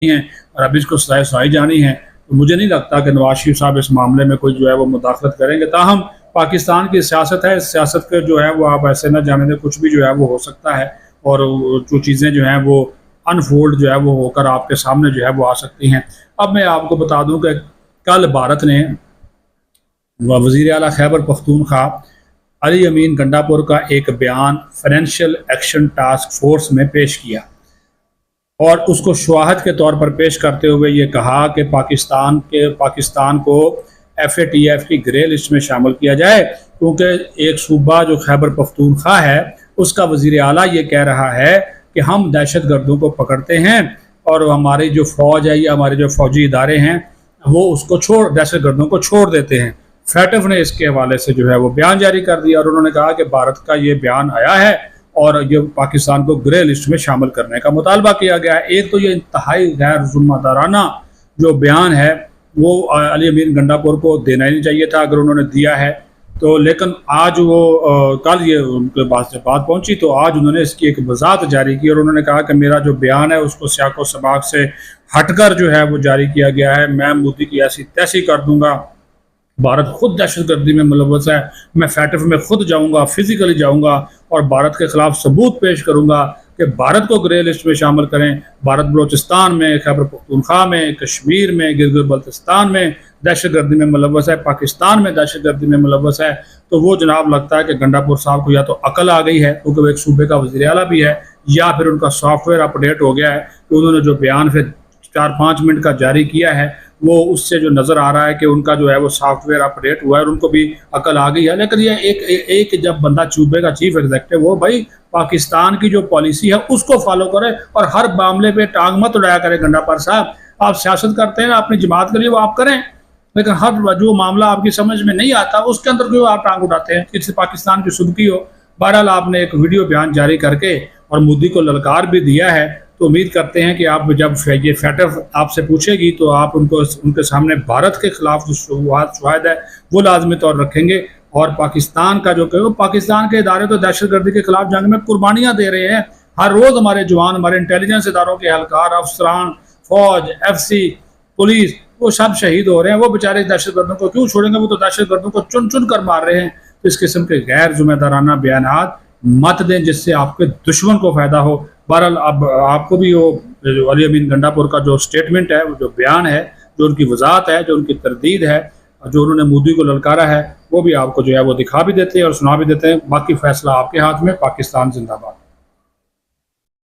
हैं और अब इसको सजाएं सुनाई जानी है। तो मुझे नहीं लगता कि नवाज शरीफ साहब इस मामले में कोई जो है वो मुदाखलत करेंगे। ताहम पाकिस्तान की सियासत है, इस सियासत के जो है वो आप ऐसे ना जाने दें, कुछ भी जो है वो हो सकता है और जो चीज़ें जो हैं वो अनफोल्ड जो है वो होकर आपके सामने जो है वो आ सकती हैं। अब मैं आपको बता दूं कि कल भारत ने वज़ीर आला खैबर पख्तूनख्वा अली अमीन गंडापुर का एक बयान फाइनेंशियल एक्शन टास्क फोर्स में पेश किया और उसको शवाहद के तौर पर पेश करते हुए ये कहा कि पाकिस्तान को FATF की ग्रे लिस्ट में शामिल किया जाए, क्योंकि एक सूबा जो खैबर पख्तूनख्वा है उसका वज़ीर आला ये कह रहा है कि हम दहशत गर्दों को पकड़ते हैं और हमारी जो फ़ौज है या हमारे जो फ़ौजी इदारे हैं वो उसको दहशत गर्दों को छोड़ देते हैं। FATF ने इसके हवाले से जो है वो बयान जारी कर दिया और उन्होंने कहा कि भारत का ये बयान आया है और ये पाकिस्तान को ग्रे लिस्ट में शामिल करने का मुतालबा किया गया है। एक तो ये इंतहाई गैर ज़िम्मेदाराना जो बयान है वो अली अमीन गंडापुर को देना ही नहीं चाहिए था अगर उन्होंने दिया है तो, लेकिन आज वो कल ये उनके पास जब बात पहुंची तो आज उन्होंने इसकी एक वजाहत जारी की और उन्होंने कहा कि मेरा जो बयान है उसको सियाको सबाक से हटकर जो है वो जारी किया गया है। मैं मोदी की ऐसी तैसी कर दूंगा, भारत खुद दहशत गर्दी में मुलव्वस है, मैं FATF में खुद जाऊंगा, फिजिकली जाऊंगा और भारत के खिलाफ सबूत पेश करूंगा कि भारत को ग्रे लिस्ट में शामिल करें। भारत बलोचिस्तान में, खैबर पख्तूनख्वा में, कश्मीर में, गिलगित बल्तिस्तान में दहशत गर्दी में मुलव्वस है, पाकिस्तान में दहशत गर्दी में मुलव्वस है। तो वो जनाब लगता है कि गंडापुर साहब को या तो अकल आ गई है क्योंकि वो एक सूबे का वज़ीर आला भी है, या फिर उनका सॉफ्टवेयर अपडेट हो गया है कि उन्होंने जो बयान फिर 4-5 मिनट का जारी किया है वो उससे जो नज़र आ रहा है कि उनका जो है वो सॉफ्टवेयर अपडेट हुआ है और उनको भी अकल आ गई है। लेकिन ये एक जब बंदा सूबे का चीफ एग्जीक्यूटिव वो भाई पाकिस्तान की जो पॉलिसी है उसको फॉलो करे और हर मामले पे टांग मत उड़ाया करे। गंडापुर साहब, आप सियासत करते हैं अपनी जमात के लिए वो आप करें, लेकिन हर जो मामला आपकी समझ में नहीं आता उसके अंदर क्यों आप टांग उठाते हैं। किसी पाकिस्तान की सुबकी हो। बहरहाल आपने एक वीडियो बयान जारी करके और मोदी को ललकार भी दिया है, तो उम्मीद करते हैं कि आप जब ये FATF आपसे पूछेगी तो आप उनके सामने भारत के खिलाफ जो शवाहद है वो लाजमी तौर रखेंगे और पाकिस्तान का जो कहो, पाकिस्तान के इदारे तो दहशतगर्दी के खिलाफ जंग में कुर्बानियाँ दे रहे हैं। हर रोज़ हमारे जवान, हमारे इंटेलिजेंस इदारों के एहलकार, अफसरान, फौज, FC, पुलिस, वो सब शहीद हो रहे हैं। वो बेचारे दहशतगर्दों को क्यों छोड़ेंगे, वो तो दहशतगर्दों को चुन चुन कर मार रहे हैं। तो इस किस्म के गैर जिम्मेदाराना बयानात मत दें जिससे आपके दुश्मन को फ़ायदा हो। बहरहाल अब आपको भी वो जो अली अमीन गंडापुर का जो स्टेटमेंट है, वो जो बयान है, जो उनकी वजाहत है, जो उनकी तरदीद है, जो उन्होंने मोदी को ललकारा है, वो भी आपको जो है वो दिखा भी देते हैं और सुना भी देते हैं। बाकी फैसला आपके हाथ में। पाकिस्तान जिंदाबाद।